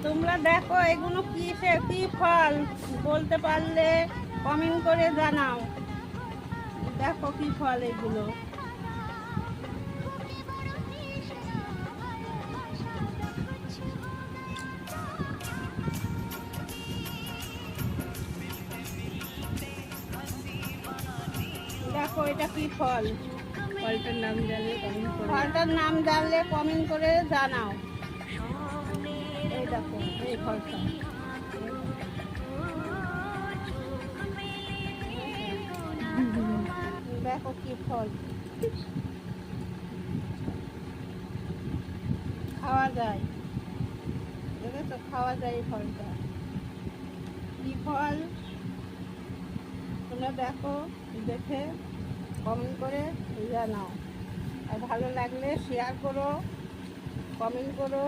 তোমরা দেখো এগুলো কি ফল, বলতে পারলে কমেন্ট করে জানাও। দেখো কি ফল এগুলো। দেখো এটা কি ফল, ফলটার নাম জানলে কমেন্ট করো। ফলটার নাম জানলে কমেন্ট করে জানাও। এই দেখো এই ফলটা, দেখো কি ফল, খাওয়া যায়, দেখেছো খাওয়া যায় এই ফলটা। কি ফল তোমরা দেখো, দেখে কমেন্ট করে জানাও। আর ভালো লাগলে শেয়ার করো, কমেন্ট করো।